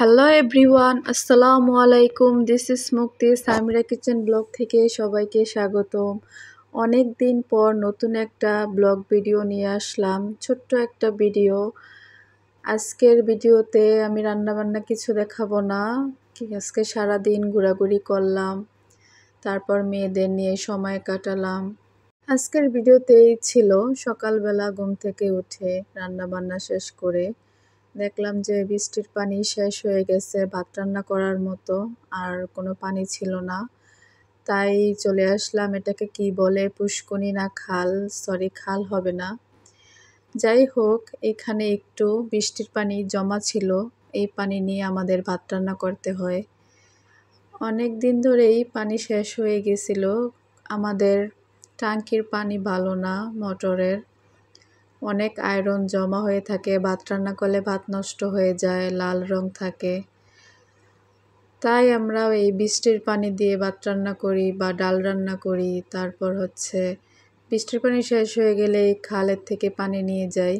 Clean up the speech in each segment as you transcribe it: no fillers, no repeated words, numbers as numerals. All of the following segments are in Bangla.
হ্যালো এভরিওয়ান, আসসালামু আলাইকুম। দিস ইজ মুক্তি, সামিরা কিচেন ব্লগ থেকে সবাইকে স্বাগতম। অনেক দিন পর নতুন একটা ব্লগ ভিডিও নিয়ে আসলাম, ছোট্ট একটা ভিডিও। আজকের ভিডিওতে আমি রান্নাবান্না কিছু দেখাবো না। আজকে সারাদিন ঘোরাঘুরি করলাম, তারপর মেয়েদের নিয়ে সময় কাটালাম। আজকের ভিডিওতেই ছিল সকালবেলা ঘুম থেকে উঠে রান্নাবান্না শেষ করে দেখলাম যে বৃষ্টির পানি শেষ হয়ে গেছে, ভাত রান্না করার মতো আর কোনো পানি ছিল না। তাই চলে আসলাম, এটাকে কি বলে, পুষ্কনি না খাল, সরি খাল হবে না, যাই হোক, এখানে একটু বৃষ্টির পানি জমা ছিল। এই পানি নিয়ে আমাদের ভাত রান্না করতে হয়। অনেক দিন ধরেই পানি শেষ হয়ে গেছিল। আমাদের ট্যাঙ্কির পানি ভালো না, মোটরের অনেক আয়রন জমা হয়ে থাকে, ভাত রান্না করলে ভাত নষ্ট হয়ে যায়, লাল রং থাকে। তাই আমরা এই বৃষ্টির পানি দিয়ে ভাত রান্না করি বা ডাল রান্না করি। তারপর বৃষ্টির পানি শেষ হয়ে গেলে খালের থেকে পানি নিয়ে যাই।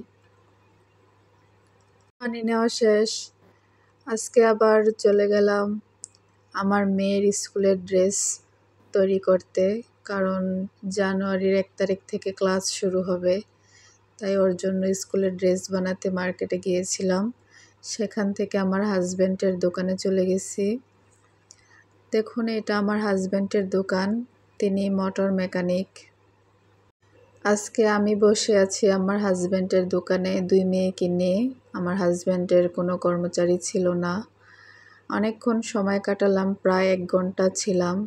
পানি নেওয়া শেষ, আজকে আবার চলে গেলাম আমার মেয়ের স্কুলের ড্রেস তৈরি করতে, কারণ জানুয়ারির 1 তারিখ থেকে ক্লাস শুরু হবে। তাই ওর জন্য স্কুলের ড্রেস বানাতে মার্কেটে গিয়েছিলাম। সেখান থেকে আমার হাজব্যান্ডের দোকানে চলে গেছি। দেখুন, এটা আমার হাজব্যান্ডের দোকান, তিনি মোটর মেকানিক। আজকে আমি বসে আছি আমার হাজব্যান্ডের দোকানে 2 মেয়েকে নিয়ে। আমার হাজব্যান্ডের কোনো কর্মচারী ছিল না। অনেকক্ষণ সময় কাটালাম, প্রায় 1 ঘন্টা ছিলাম।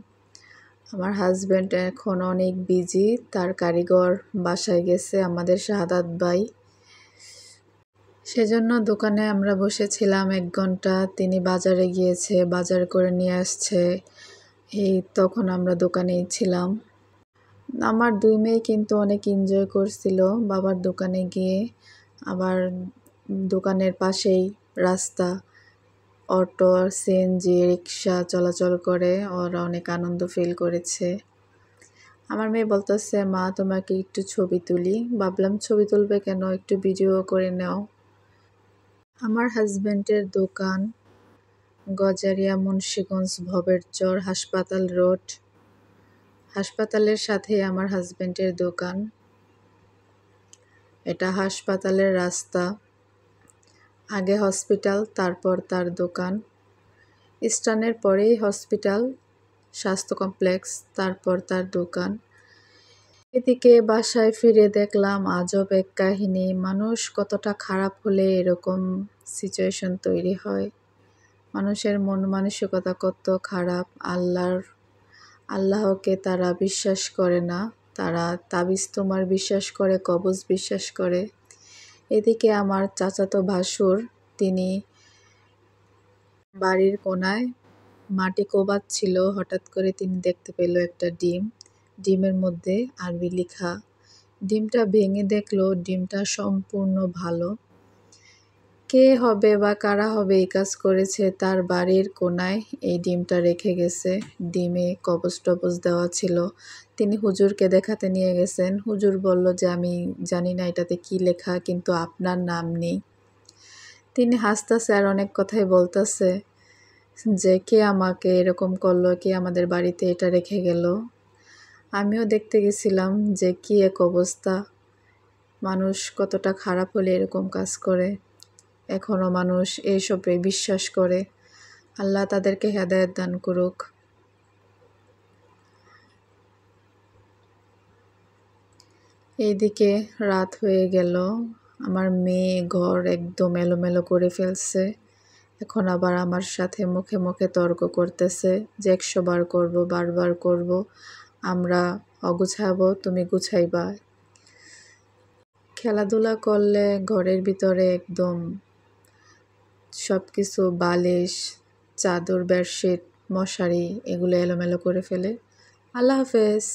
আমার হাজব্যান্ড এখন অনেক বিজি, তার কারিগর বাসায় গেছে, আমাদের শাহাদাত ভাই। সেজন্য দোকানে আমরা বসেছিলাম 1 ঘন্টা। তিনি বাজারে গিয়েছে, বাজার করে নিয়ে আসছে, এই তখন আমরা দোকানেই ছিলাম। আমার 2 মেয়ে কিন্তু অনেক এনজয় করছিল বাবার দোকানে গিয়ে। আবার দোকানের পাশেই রাস্তা, অটো, সিএনজি, রিক্সা চলাচল করে, ওরা অনেক আনন্দ ফিল করেছে। আমার মেয়ে বলতেছে, মা তোমাকে একটু ছবি তুলি। ভাবলাম ছবি তুলবে কেন, একটু ভিডিও করে নাও। আমার হাজব্যান্ডের দোকান গজারিয়া, মুন্সিগঞ্জ, ভবের চর, হাসপাতাল রোড। হাসপাতালের সাথে আমার হাজব্যান্ডের দোকান। এটা হাসপাতালের রাস্তা, আগে হসপিটাল, তারপর তার দোকান। স্টানের পরেই হসপিটাল, স্বাস্থ্য কমপ্লেক্স, তারপর তার দোকান। এদিকে বাসায় ফিরে দেখলাম আজব এক কাহিনী। মানুষ কতটা খারাপ হলে এরকম সিচুয়েশন তৈরি হয়। মানুষের মন মানসিকতা কত খারাপ। আল্লাহকে তারা বিশ্বাস করে না, তারা তাবিজ তোমার বিশ্বাস করে, কবজ বিশ্বাস করে। এদিকে আমার চাচাতো ভাসুর, তিনি বাড়ির কোনায় মাটি কোবাচ্ছিল, হঠাৎ করে তিনি দেখতে পেল একটা ডিম, ডিমের মধ্যে আরবি লেখা। ডিমটা ভেঙে দেখলো ডিমটা সম্পূর্ণ ভালো। কে হবে বা কারা হবে এই কাজ করেছে, তার বাড়ির কোনায় এই ডিমটা রেখে গেছে। ডিমে কবজ টবজ দেওয়া ছিল। তিনি হুজুরকে দেখাতে নিয়ে গেছেন। হুজুর বলল যে আমি জানি না এটাতে কি লেখা, কিন্তু আপনার নাম নেই। তিনি হাসতেছে আর অনেক কথাই বলতেছে যে কে আমাকে এরকম করলো, কে আমাদের বাড়িতে এটা রেখে গেল। আমিও দেখতে গেছিলাম যে কি এক অবস্থা, মানুষ কতটা খারাপ হলে এরকম কাজ করে। এখনও মানুষ এইসবে বিশ্বাস করে। আল্লাহ তাদেরকে হেদায়েত দান করুক। এইদিকে রাত হয়ে গেল, আমার মেয়ে ঘর একদম এলোমেলো করে ফেলছে। এখন আবার আমার সাথে মুখে মুখে তর্ক করতেছে যে 100 বার করব, বারবার করব, আমরা অগুছাবো, তুমি গুছাইবা। খেলাধুলা করলে ঘরের ভিতরে একদম সব কিছু, বালিশ, চাদর, বেডশিট, মশারি, এগুলো এলোমেলো করে ফেলে। আল্লাহ হাফেজ।